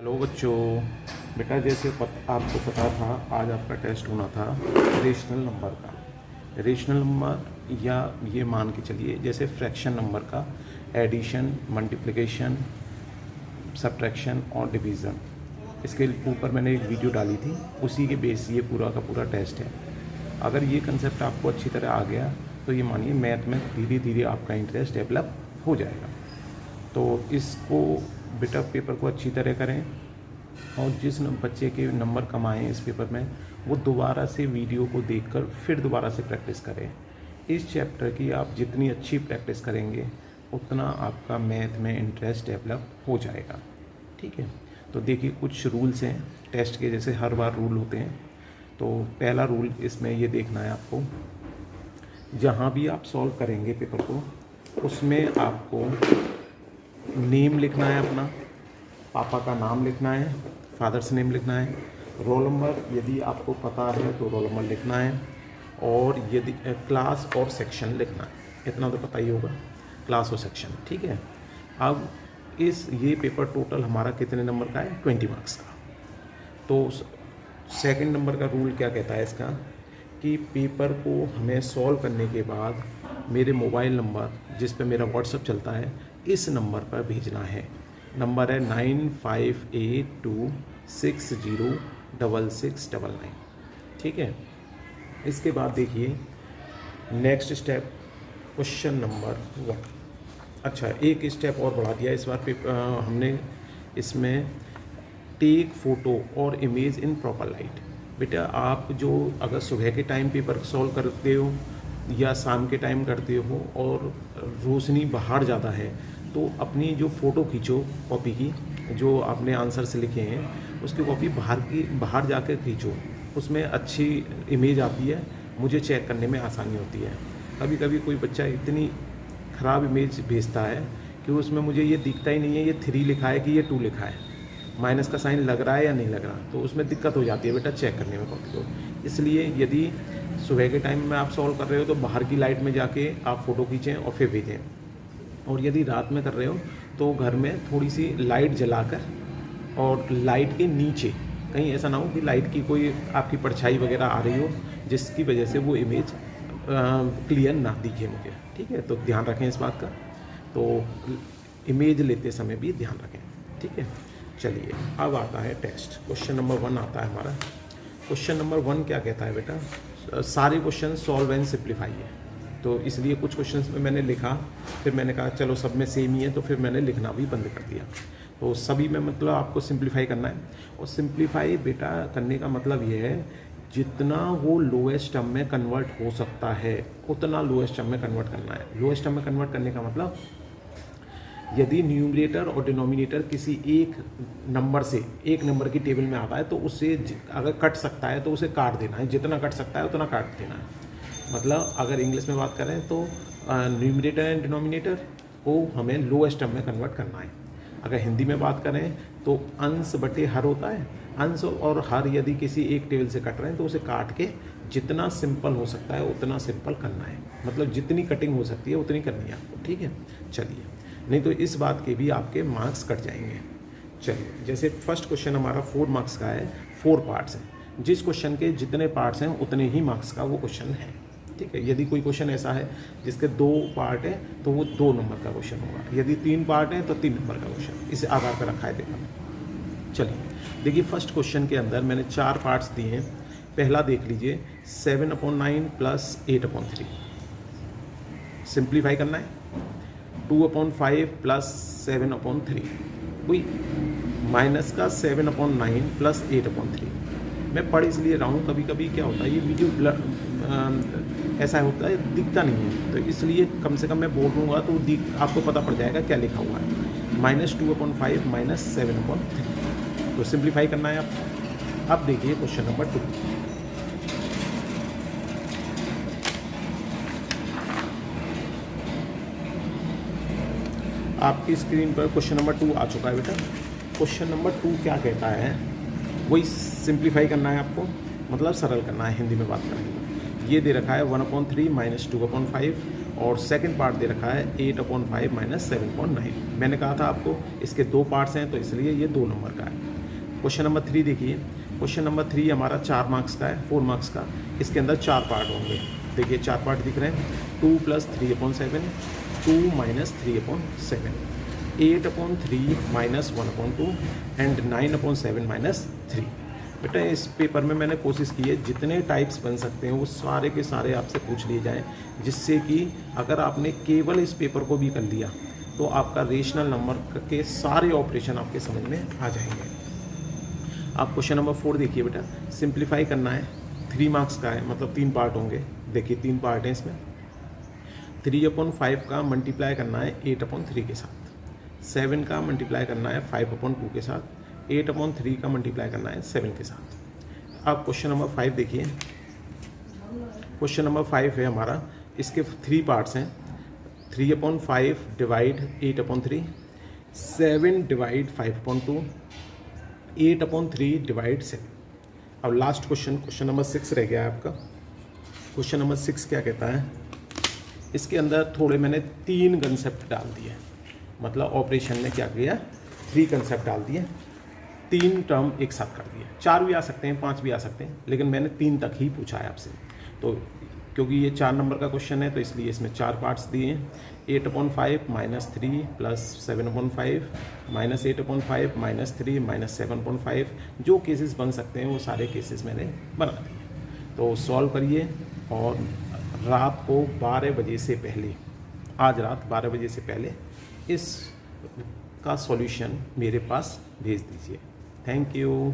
Hello बच्चों। बेटा जैसे आपको पता था आज आपका टेस्ट होना था रेशनल नंबर का। रेशनल नंबर या ये मान के चलिए जैसे फ्रैक्शन नंबर का एडिशन, मल्टीप्लिकेशन, सब्ट्रैक्शन और डिवीज़न। इसके ऊपर मैंने एक वीडियो डाली थी, उसी के बेस ये पूरा का पूरा टेस्ट है। अगर ये कंसेप्ट आपको अच्छी तरह आ गया तो ये मानिए मैथ में धीरे धीरे आपका इंटरेस्ट डेवलप हो जाएगा। तो इसको बेटा पेपर को अच्छी तरह करें और जिस बच्चे के नंबर कम आए इस पेपर में वो दोबारा से वीडियो को देखकर फिर दोबारा से प्रैक्टिस करें। इस चैप्टर की आप जितनी अच्छी प्रैक्टिस करेंगे उतना आपका मैथ में इंटरेस्ट डेवलप हो जाएगा। ठीक है, तो देखिए कुछ रूल्स हैं टेस्ट के, जैसे हर बार रूल होते हैं। तो पहला रूल इसमें ये देखना है आपको, जहाँ भी आप सॉल्व करेंगे पेपर को उसमें आपको नेम लिखना है, अपना पापा का नाम लिखना है, फादर्स नेम लिखना है, रोल नंबर यदि आपको पता है तो रोल नंबर लिखना है, और यदि क्लास और सेक्शन लिखना है। इतना तो पता ही होगा, क्लास और सेक्शन। ठीक है, अब ये पेपर टोटल हमारा कितने नंबर का है? 20 मार्क्स का। तो सेकंड नंबर का रूल क्या कहता है इसका, कि पेपर को हमें सॉल्व करने के बाद मेरे मोबाइल नंबर जिस पे मेरा व्हाट्सएप चलता है इस नंबर पर भेजना है। नंबर है 9582606699। ठीक है, इसके बाद देखिए नेक्स्ट स्टेप क्वेश्चन नंबर 1। अच्छा, एक स्टेप और बढ़ा दिया इस बार हमने इसमें, टेक फ़ोटो और इमेज इन प्रॉपर लाइट। बेटा आप जो अगर सुबह के टाइम पेपर सॉल्व करते हो या शाम के टाइम करते हो और रोशनी बाहर ज़्यादा है तो अपनी जो फ़ोटो खींचो कॉपी की, जो आपने आंसर से लिखे हैं उसकी कॉपी बाहर जाकर खींचो, उसमें अच्छी इमेज आती है, मुझे चेक करने में आसानी होती है। कभी कभी कोई बच्चा इतनी ख़राब इमेज भेजता है कि उसमें मुझे ये दिखता ही नहीं है ये 3 लिखा है कि ये 2 लिखा है, माइनस का साइन लग रहा है या नहीं लग रहा, तो उसमें दिक्कत हो जाती है बेटा चेक करने में कॉपी को। इसलिए यदि सुबह के टाइम में आप सॉल्व कर रहे हो तो बाहर की लाइट में जाके आप फ़ोटो खींचें और फिर भेजें, और यदि रात में कर रहे हो तो घर में थोड़ी सी लाइट जलाकर और लाइट के नीचे, कहीं ऐसा ना हो कि लाइट की कोई आपकी परछाई वगैरह आ रही हो जिसकी वजह से वो इमेज क्लियर ना दिखे मुझे। ठीक है, तो ध्यान रखें इस बात का, तो इमेज लेते समय भी ध्यान रखें। ठीक है, चलिए अब आता है टेस्ट। क्वेश्चन नंबर 1 आता है हमारा। क्वेश्चन नंबर 1 क्या कहता है बेटा, सारे क्वेश्चन सॉल्व एंड सिंप्लीफाई है, तो इसलिए कुछ क्वेश्चंस में मैंने लिखा, फिर मैंने कहा चलो सब में सेम ही है तो फिर मैंने लिखना भी बंद कर दिया। तो सभी में मतलब आपको सिंप्लीफाई करना है, और सिंप्लीफाई बेटा करने का मतलब ये है जितना वो लोएस्ट टर्म में कन्वर्ट हो सकता है उतना लोएस्ट टर्म में कन्वर्ट करना है। लोएस्ट टर्म में कन्वर्ट करने का मतलब यदि न्यूमरेटर और डिनोमिनेटर किसी एक नंबर से एक नंबर की टेबल में आता है तो उससे अगर कट सकता है तो उसे काट देना है, जितना कट सकता है उतना काट देना है। मतलब अगर इंग्लिश में बात करें तो न्यूमरेटर एंड डिनोमिनेटर को हमें लोएस्ट टर्म में कन्वर्ट करना है। अगर हिंदी में बात करें तो अंश बटे हर होता है, अंश और हर यदि किसी एक टेबल से कट रहे हैं तो उसे काट के जितना सिंपल हो सकता है उतना सिंपल करना है, मतलब जितनी कटिंग हो सकती है उतनी करनी है आपको। ठीक है, चलिए, नहीं तो इस बात के भी आपके मार्क्स कट जाएंगे। चलिए, जैसे फर्स्ट क्वेश्चन हमारा 4 मार्क्स का है, 4 पार्ट्स हैं, जिस क्वेश्चन के जितने पार्ट्स हैं उतने ही मार्क्स का वो क्वेश्चन है। ठीक है, यदि कोई क्वेश्चन ऐसा है जिसके 2 पार्ट है तो वो 2 नंबर का क्वेश्चन होगा, यदि 3 पार्ट है तो 3 नंबर का क्वेश्चन, इस आधार पर रखा है पेपर। चलिए देखिए, फर्स्ट क्वेश्चन के अंदर मैंने 4 पार्ट्स दिए हैं। पहला देख लीजिए, 7/9 + 8/3 सिंप्लीफाई करना है, 2/5 + 7/3, कोई माइनस का 7/9 + 8/3। मैं पढ़ इसलिए रहा हूँ, कभी कभी क्या होता है ये वीडियो ऐसा होता है दिखता नहीं है, तो इसलिए कम से कम मैं बोल दूँगा तो आपको पता पड़ जाएगा क्या लिखा हुआ है। -2/5 - 7/3, तो सिंप्लीफाई करना है आप। अब देखिए क्वेश्चन नंबर 2। आपकी स्क्रीन पर क्वेश्चन नंबर 2 आ चुका है बेटा। क्वेश्चन नंबर 2 क्या कहता है, वही सिंप्लीफाई करना है आपको, मतलब सरल करना है, हिंदी में बात करेंगे। ये दे रखा है 1/3 - 2/5, और सेकंड पार्ट दे रखा है 8/5 - 7/9। मैंने कहा था आपको इसके 2 पार्ट्स हैं तो इसलिए ये 2 नंबर का है। क्वेश्चन नंबर 3 देखिए, क्वेश्चन नंबर 3 हमारा 4 मार्क्स का है, 4 मार्क्स का। इसके अंदर 4 पार्ट होंगे। देखिए 4 पार्ट दिख रहे हैं, 2 + 3/7, 2 - 3/7, 8/3 - 1/2 एंड 9/7 - 3। बेटा इस पेपर में मैंने कोशिश की है जितने टाइप्स बन सकते हैं वो सारे के सारे आपसे पूछ लिए जाएं, जिससे कि अगर आपने केवल इस पेपर को भी कर लिया तो आपका रेशनल नंबर के सारे ऑपरेशन आपके समझ में आ जाएंगे। आप क्वेश्चन नंबर 4 देखिए बेटा, सिंप्लीफाई करना है, 3 मार्क्स का है, मतलब 3 पार्ट होंगे। देखिए 3 पार्ट हैं इसमें। 3/5 का मल्टीप्लाई करना है 8/3 के साथ, 7 का मल्टीप्लाई करना है 5/2 के साथ, 8/3 का मल्टीप्लाई करना है 7 के साथ। अब क्वेश्चन नंबर 5 देखिए, क्वेश्चन नंबर 5 है हमारा, इसके 3 पार्ट्स हैं। 3/5 डिवाइड 8/3, 7 डिवाइड 5/2, 8/3 डिवाइड 7। अब लास्ट क्वेश्चन, क्वेश्चन नंबर 6 रह गया है आपका। क्वेश्चन नंबर 6 क्या कहता है, इसके अंदर थोड़े मैंने 3 कंसेप्ट डाल दिए, मतलब ऑपरेशन में क्या किया, 3 कंसेप्ट डाल दिए, 3 टर्म एक साथ कर दिए। 4 भी आ सकते हैं, 5 भी आ सकते हैं, लेकिन मैंने 3 तक ही पूछा है आपसे। तो क्योंकि ये 4 नंबर का क्वेश्चन है तो इसलिए इसमें 4 पार्ट्स दिए हैं। 8/5 - 3 + 7/5 - 8/5 - 3 - 7/5, जो केसेस बन सकते हैं वो सारे केसेस मैंने बना दिए। तो सॉल्व करिए और रात को 12 बजे से पहले, आज रात 12 बजे से पहले इस का सॉल्यूशन मेरे पास भेज दीजिए। Thank you.